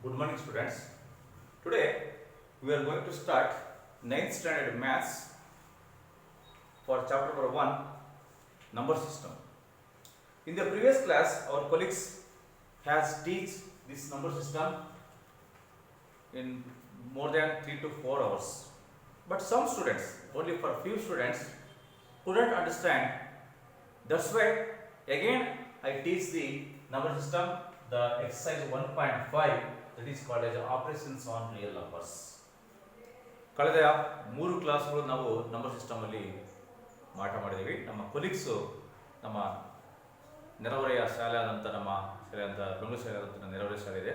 Good morning, students. Today we are going to start 9th standard maths for chapter number 1, number system. In the previous class, our colleagues has teach this number system in more than 3 to 4 hours. But some students, only for few students, couldn't understand. That's why again I teach the number system, the exercise 1.5, that is called as operations on real numbers. ಕಳೆದ 3 ಕ್ಲಾಸ್ಗಳು ನಾವು number system ಅಲ್ಲಿ ಪಾಠ ಮಾಡಿದ್ದೀವಿ. ನಮ್ಮ colleagues ನಮ್ಮ ನೆರವರೆಯ ಶಾಲೆ ಆದಂಥ ನಮ್ಮ ಶಾಲೆ ಅಂತ ಬೆಂಗಳೂರು ಶಾಲೆ ಆದಂಥ ನೆರವರೆಯ ಶಾಲೆ ಇದೆ,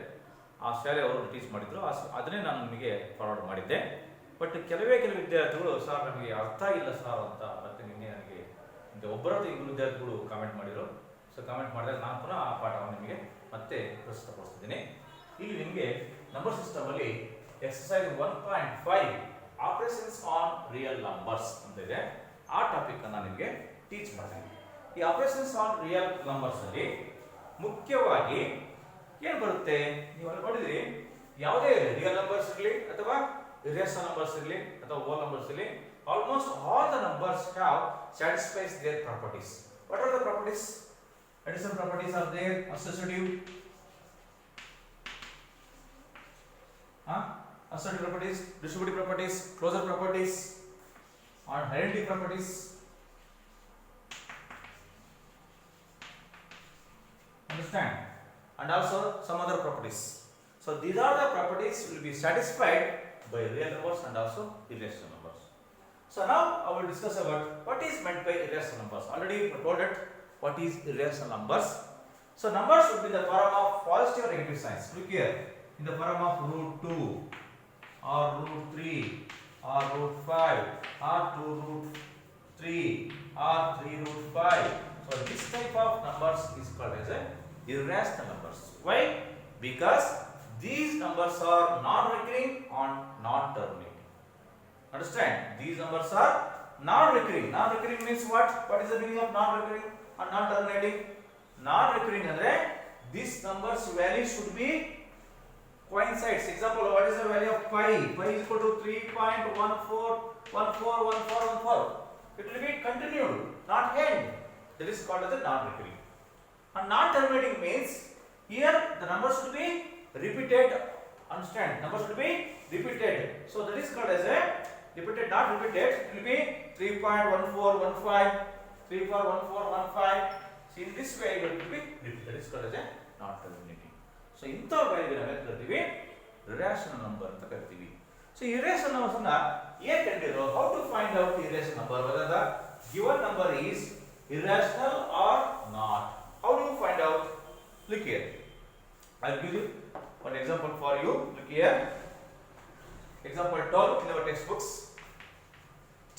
ಆ ಶಾಲೆಯವರು ಟೀಚ್ ಮಾಡಿದ್ರು. ಅದನ್ನೇ ನಾನು ನಿಮಗೆ ಫಾರ್ವರ್ಡ್ ಮಾಡಿದ್ದೆ. ಬಟ್ ಕೆಲವೇ ಕೆಲವು ವಿದ್ಯಾರ್ಥಿಗಳು ಸರ್ ನಮಗೆ ಅರ್ಥ ಇಲ್ಲ ಸರ್ ಅಂತ ಮತ್ತೆ ನಿನ್ನೆ ನನಗೆ ಒಬ್ಬರದ್ದು ಇಬ್ಬರು ವಿದ್ಯಾರ್ಥಿಗಳು ಕಾಮೆಂಟ್ ಮಾಡಿದರು. ಸೊ ಕಾಮೆಂಟ್ ಮಾಡಿದಾಗ ನಾನು ಪುನಃ ಆ ಪಾಠವನ್ನು ನಿಮಗೆ ಮತ್ತೆ ಪ್ರಸ್ತುತಪಡಿಸ್ತಿದ್ದೀನಿ. ಇಲ್ಲಿ ನಿಮಗೆ ನಂಬರ್ ಸಿಸ್ಟಮ್ ಅಲ್ಲಿ exercise 1.5 operations on real numbers ಅಂತ ಇದೆ. ಆ ಟಾಪಿಕ್ ಅನ್ನು ನಿಮಗೆ ಟೀಚ್ ಮಾಡ್ತೀನಿ. ಈ ಆಪರೇಷನ್ಸ್ ಆನ್ ರಿಯಲ್ ನಂಬರ್ಸ್ ಅಲ್ಲಿ ಮುಖ್ಯವಾಗಿ ಏನು ಬರುತ್ತೆ, ನೀವು ಅಲ್ಲಿ ನೋಡಿದ್ರಿ, ಯಾವುದೇ ರಿಯಲ್ ನಂಬರ್ಸ್ ಇರಲಿ ಅಥವಾ ಇರ್ರೇಷನಲ್ ನಂಬರ್ಸ್ ಇರಲಿ ಅಥವಾ ಹೋಲ್ ನಂಬರ್ಸ್ ಇರಲಿ, almost all the numbers have satisfies their properties. What are the properties? Addition properties are there, associative, associative properties, distributive properties, closure properties, and heredity properties. Understand? And also some other properties. So these are the properties will be satisfied by real numbers and also irrational numbers. So now I will discuss about what is meant by irrational numbers. Already we told it what is irrational numbers. So numbers should be the form of positive or negative signs. Look here, in the form of root 2 or root 3 or root 5 or 2 root 3 or 3 root 5. So this type of numbers is called as a irrational numbers. Why? Because these numbers are non-recurring and non-terminating. Understand? These numbers are non-recurring. Non-recurring means what? What is the meaning of non-recurring and non-terminating? Non-recurring andre this numbers value should be coincides. Example, what is the value of pi? Pi is equal to 3.14141414. It will be continued, not end. That is called as a non-recurring. And non-terminating means here the numbers should be repeated. Understand? Numbers should be repeated. So that is called as a repeated, not repeated. It will be 3.1415, 3.1415. So in this way it will be repeated. That is called as a non-terminating. So ಇಂಥ value ನಾವು ಏನು ಕರಿತೀವಿ, irrational number ಅಂತ ಕರಿತೀವಿ. So irrational numbers ಅನ್ನ ಹೇಗೆ ಕಂಡುಹಿಡಿಯೋದು? How to find out the irrational number, whether the given number is irrational or not? How do you find out? Look here, I will give you one example for you. Look here, example 12 in our textbooks.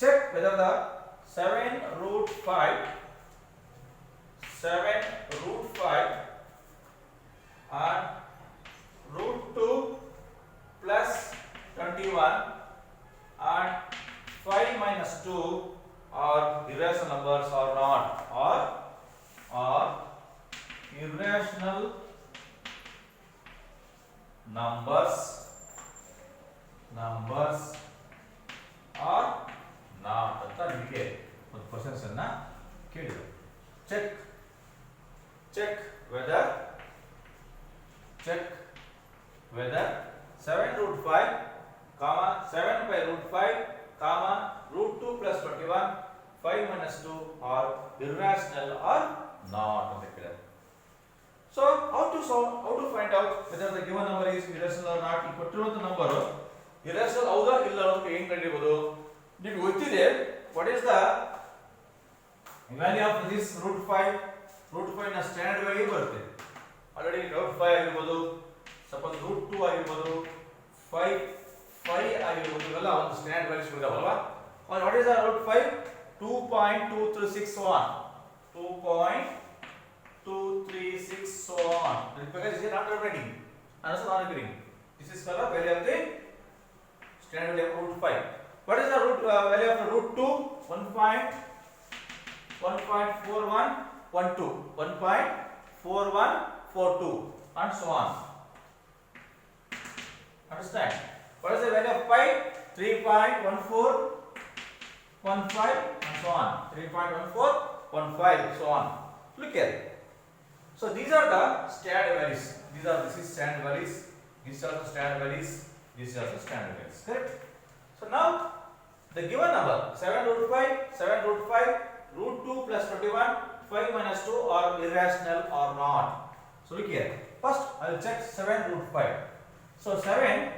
Check whether the 7 root 5 and root 2 plus 21 and 5 minus 2 are irrational numbers or not, or irrational numbers are not ಅಂತ ನಿಮಗೆ ಒಂದು questions ಅನ್ನ ಕೇಳಿದ್ರು. check whether 7 root 5 comma 7 by root 5 comma root 2 plus 21 5 minus 2 are irrational or not ಅಂತ ಕೇಳಿದ್ರು. So how to find out whether the given number is irrational or not? ಈ ಕೊಟ್ಟಿರುವಂತ number irrational ಹೌದಾ ಇಲ್ಲ ಅಂತ ಹೆಂಗ್ ಕಂಡುಹಿಡಿಯಬಹುದು? ನಿಮಗೆ ಗೊತ್ತಿದೆ what is the value of this root 5 ನ ಸ್ಟ್ಯಾಂಡರ್ಡ್ ವ್ಯಾಲ್ಯೂ ಬರುತ್ತೆ. ಆಲ್ರೆಡಿ root 5 ಆಗಿರಬಹುದು, ಸಪೋಸ್ root 2 ಆಗಿರಬಹುದು, 5 ಆಗಿರಬಹುದು, ಇವೆಲ್ಲ ಒಂದು ಸ್ಟ್ಯಾಂಡರ್ಡ್ ವ್ಯಾಲ್ಯೂಸ್ ಇದಾವಲ್ವಾ. what is the root 5? 2.2361, 2.236 so on. Because this is not terminating and also non recurring. This is called the value of the standard value of root 5. What is the value of the root 2? 1.4112, 1.4142 and so on. 3.1415 and so on. 3.1415 so on. Look here. So these are the standard values. This is standard values. These are the standard values. These are the standard values. Correct? So now the given number 7 root 5, 7 root 5, root 2 plus 21, 5 minus 2 are irrational or not. So look here. First I will check 7 root 5. So 7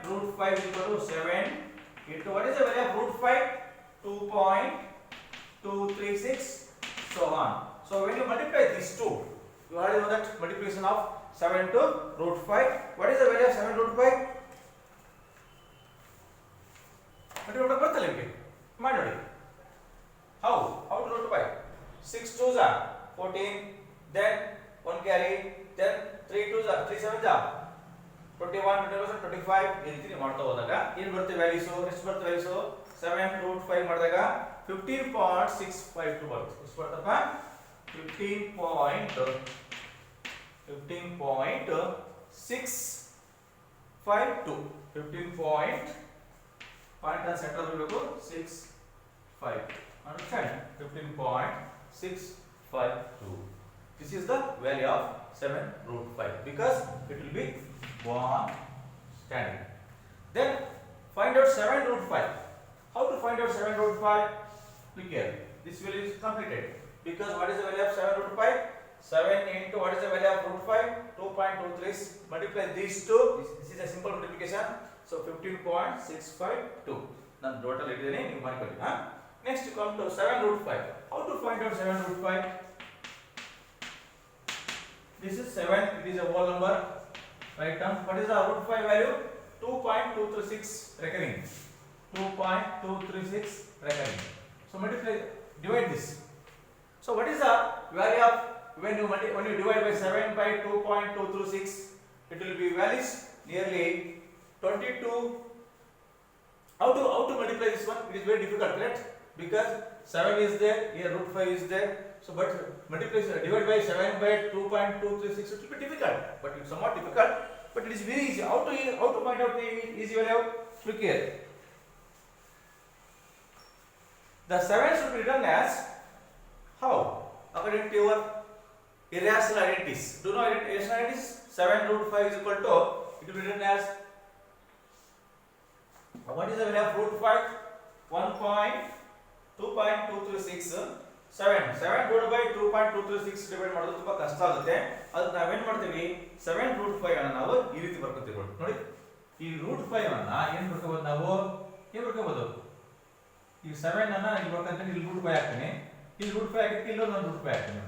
root 5 is equal to 7 into what is the value of root 5? 2.236 so on. So when you multiply these two, you already know that multiplication of 7 to root 5. What is the value of 7 root 5? How to root 5? 6 2s are 14, then 1 carry, then 3 2s are 3 7s are 21, 25 ಈ ರೀತಿ ಮಾಡ್ತಾ ಹೋದಾಗ ಏನು ಬರುತ್ತೆ values ಎಷ್ಟು ಬರುತ್ತೆ values 7 root 5 ಮಾಡಿದಾಗ 15.652 ಬರುತ್ತೆ ಎಷ್ಟು ಬರ್ತಪ್ಪ 15.652 ಪಾಯಿಂಟ್ ಆನ್ ಸೆಂಟರ್ ಇರಬೇಕು 652 understand 15.652 this is the value of 7 root 5 because it will be one standing. Then find out 7 root 5. How to find out 7 root 5? Look here. This value is completed because what is the value of 7 root 5? 7 into what is the value of root 5? 2.23. Multiply these two. This is a simple multiplication. So 15.652. Now total it is in numerical. Next you come to 7 root 5. How to find out 7 root 5? This is 7. It is a whole number. Right term. What is the root 5 value? 2.236 recurring. 2.236 recurring. So multiply, divide this. So what is the value of when you divide by 7 by 2.236? It will be values nearly 22. How to multiply this one? It is very difficult, right? Because 7 is there, here root 5 is there. So but multiply divide by 7 by 2.236 it will be difficult, but it's somewhat difficult, but it is very easy. How to find out the easy value? Look here. The 7 should be written as how? According to your irrational identities. Do you know irrational identities? 7 root 5 is equal to, it will be written as, what is the value of root 5? 2.236. 7 divided by 2.236 divide ಮಾಡೋದು ತುಂಬಾ ಕಷ್ಟ ಆಗುತ್ತೆ. ಅದಕ್ಕೆ ನಾವು ಏನು ಮಾಡ್ತೀವಿ 7 root 5 ಅನ್ನು ನಾವು ಈ ರೀತಿ ಬರ್ಕೊತೀವಿ ನೋಡಿ. ಈ root 5 ಅನ್ನು ಏನು ಬರ್ಕೋಬಹುದು ನಾವು? ಏನು ಬರ್ಕೋಬಹುದು? ಈ 7 ಅನ್ನು ಇಲ್ಲಿ ಬರ್ಕೊಂತೀನಿ, ಇಲ್ಲಿ root 5 ಹಾಕ್ತೀನಿ, ಇಲ್ಲಿ root 5 ಹಾಕಿ ಇಲ್ಲಿ ಒಂದು root 5 ಹಾಕ್ತೀನಿ.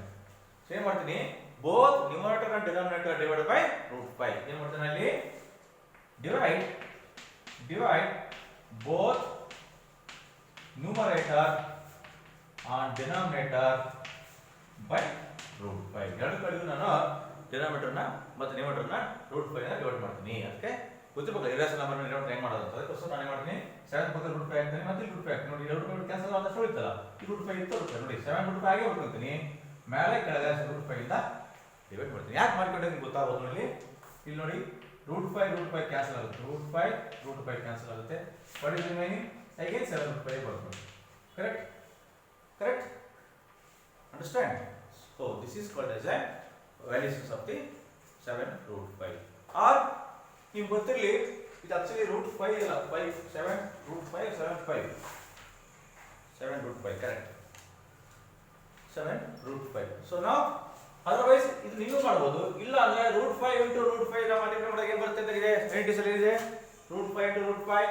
ಸೊ ಏನು ಮಾಡ್ತೀನಿ? both numerator and denominator divided by root 5. ಏನು ಮಾಡ್ತೀನಿ ಅಲ್ಲಿ? divide both numerator and denominator by root 5. ಎರಡು ಕಡೆಗೂ ನಾನು denominator ನ ಮತ್ತು numerator ನ root 5 ನ ಡಿವೈಡ್ ಮಾಡ್ತೀನಿ. ಅದಕ್ಕೆ ಗೊತ್ತಿರಬೇಕು ಇರೇಷನ್ ನಂಬರ್ ನ ಡಿವೈಡ್ ಹೆಂಗೆ ಮಾಡೋದು ಅಂತ. ಅದಕ್ಕೋಸ್ಕರ ನಾನು ಏನು ಮಾಡ್ತೀನಿ 7 ಪಕ್ಕ root 5 ಹಾಕ್ತೀನಿ ಮತ್ತೆ ಇಲ್ಲಿ root 5 ಹಾಕ್ತೀನಿ. ನೋಡಿ ಎರಡು ರೂಟ್ ಕ್ಯಾನ್ಸಲ್ ಆದಷ್ಟು ಉಳಿತಲ್ಲ, ಈ root 5 ಇತ್ತು ನೋಡಿ 7 root 5 ಹಾಗೆ ಬರ್ಕೊಳ್ತೀನಿ, ಮೇಲೆ ಕೆಳಗೆ root 5 ಇಂದ ಡಿವೈಡ್ ಮಾಡ್ತೀನಿ. ಯಾಕೆ ಮಾಡ್ಕೊಂಡೆ ನಿಮ್ಗೆ ಗೊತ್ತಾಗೋದು ನೋಡಿ. ಇಲ್ಲಿ ನೋಡಿ root 5 ಕ್ಯಾನ್ಸಲ್ ಆಗುತ್ತೆ, root 5 ಕ್ಯಾನ್ಸಲ್ ಆಗುತ್ತೆ. What is remaining? Again 7 root 5 ಬರ್ತದೆ. Correct? Understand? So this is called as a valuations of the 7 root 5. Or ನಿಮ್ಗೆ ಗೊತ್ತಿರಲಿ ಇದು ಆಕ್ಚುಲಿ root 5 ಇಲ್ಲ, 5 7 root 5 7 5 7 root 5 correct. 7 root 5. So now otherwise ಇದು ನೀವು ಮಾಡಬಹುದು. ಇಲ್ಲ ಅಂದ್ರೆ root 5 into root 5 ನ ಮಲ್ಟಿಪ್ಲೈ ಮಾಡಿದಾಗ ಏನು ಬರುತ್ತೆ ಅಂತ ಇದೆ, ಐಡೆಂಟಿಟಿ ಸರಿ ಇದೆ. root 5 into root 5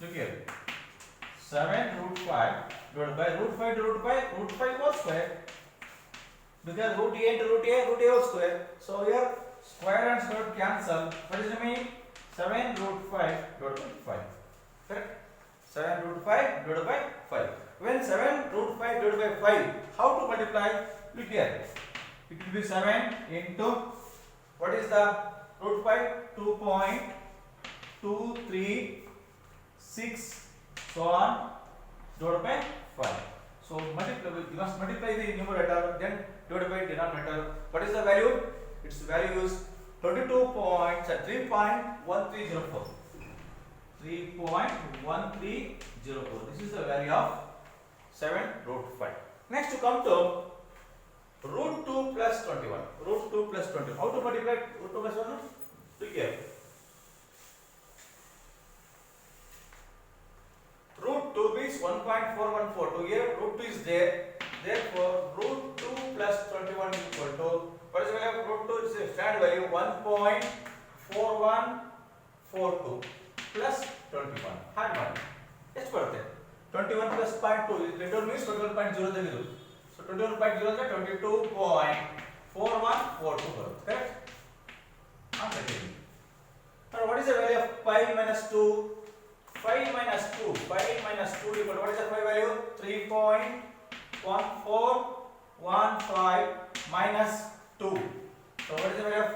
look here 7 root 5 divided by root 5 to root 5 whole square, because root a into root a whole square. So here square and square cancel. What is the meaning? 7 root 5 divided by 5. Correct? 7 root 5 divided by 5. When 7 root 5 divided by 5, how to multiply? Look here. It will be 7 into what is the root 5? 2.236 so on divided by 5. So multiply, you must multiply the numerator then divided by denominator. What is the value? Its value is 3.1304. 3.1304. This is the value of 7 root 5. Next to come to root 2 plus 21. Root 2 plus 21. How to multiply root 2 plus 1? Look here. Root 2 means 1.414. Here root 2 is there. Therefore, root 2 plus 21 is equal to, what is the value of root 2? It is a standard value 1.4142 plus 21. Hard one. Yes, birthday. 21 plus 0.2 is later means 21.0. So 21.0 is 22.4142. Correct? Now what is the value of pi minus 2? 5 minus 2. 5 minus 2 equal to, what is the pi value? 3.1415 minus 2. So what is the value of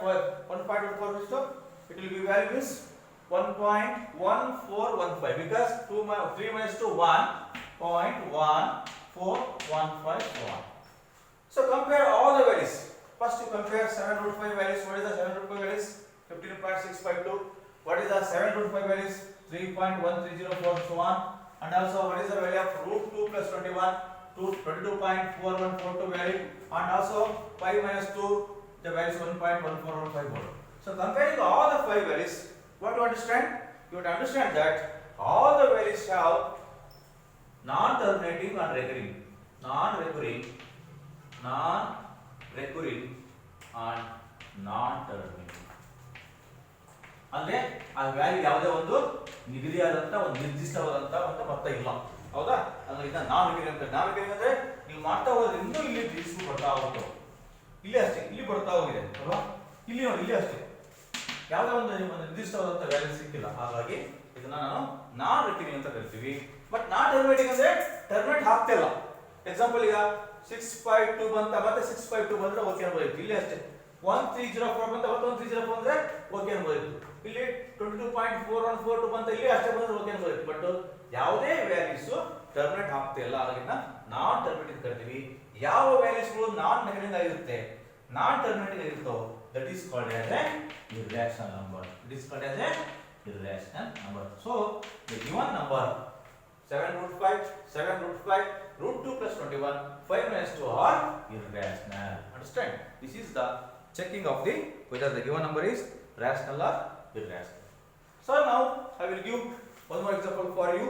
1.14? It will be value is 1.1415 because 3 minus 2 1.1415. So compare all the values. First you compare 7 root 5 values. What is the 7 root 5 values? 15.652. What is the 7 root 5 values? 3.1304 so on. And also what is the value of root 2 plus 21? 22.4142 value. And also 5 minus 2, the value is 1.1415. So comparing all the 5 values, what do you understand? You have to understand that all the values have non-terminating and recurring. Non-recurring and non-terminating. ಅಂದ್ರೆ ಆ value ಯಾವುದೇ ಒಂದು ನಿಗದಿಯಾದಂತ ಒಂದು ನಿರ್ದಿಷ್ಟವಾದಂತ ಒಂದು ಮೊತ್ತ ಇಲ್ಲ. ಹೌದಾ? ಅಂದ್ರೆ ಇದನ್ನ ನಾನ್ ರಿಕರಿಂಗ್ ಅಂದ್ರೆ ನೀವು ಮಾಡ್ತಾ ಹೋದ್ರೆ ಇನ್ನೂ ಇಲ್ಲಿ ಡಿಸ್ಟ್ರಿಬ್ಯೂಟ್ ಬರ್ತಾ ಹೋಗುತ್ತೆ. ಇಲ್ಲಿ ಅಷ್ಟೇ, ಇಲ್ಲಿ ಬರ್ತಾ ಹೋಗಿದೆ ಅಲ್ವಾ? ಇಲ್ಲಿ ನೋಡಿ, ಇಲ್ಲಿ ಅಷ್ಟೇ ಯಾವುದೇ ಒಂದು ನಿರ್ದಿಷ್ಟವಾದಂತ ವ್ಯಾಲ್ಯೂ ಸಿಕ್ಕಿಲ್ಲ. ಹಾಗಾಗಿ ಇದನ್ನ ನಾನು ನಾನ್ ರಿಕರಿಂಗ್ ಅಂತ ಕರಿತೀವಿ. ಬಟ್ ನಾನ್ ಟರ್ಮಿನೇಟಿಂಗ್ ಅಂದ್ರೆ ಟರ್ಮಿನೇಟ್ ಆಗ್ತಾ ಇಲ್ಲ. ಎಕ್ಸಾಂಪಲ್ ಈಗ 652 ಬಂತ, ಮತ್ತೆ 652 ಬಂದ್ರೆ ಓಕೆ ಅನ್ಬೋದು. ಇಲ್ಲಿ ಅಷ್ಟೇ 1304 ಬಂತ, ಮತ್ತೆ 1304 ಅಂದ್ರೆ ಓಕೆ ಅನ್ಬೋದು. ಇಲ್ಲಿ 22.4142 ಬಂತ, ಇಲ್ಲಿ ಅಷ್ಟೇ ಬಂದ್ರೆ ಓಕೆ ಅನ್ಬೋದು. ಬಟ್ ಯಾವುದೇ ವ್ಯಾಲ್ಯೂಸ್ ಟರ್ಮಿನೇಟ್ ಆಗ್ತಾ ಇಲ್ಲ. ಹಾಗಾಗಿ ನಾನ್ ಟರ್ಮಿನೇಟಿಂಗ್ ಕರಿತೀವಿ. ಯಾವ ವ್ಯಾಲ್ಯೂಸ್ಗಳು ನಾನ್ ನೆಗೆಟಿವ್ ಆಗಿರುತ್ತೆ, ನಾನ್ ಟರ್ಮಿನೇಟಿಂಗ್ ಆಗಿರುತ್ತೋ, that is called as an irrational number. It is called as an irrational number. So the given number 7 root 5, 7 root 5, root 2 plus 21, 5 minus 2 are irrational. Understand? This is the checking of the whether the given number is rational or irrational. So now I will give one more example for you.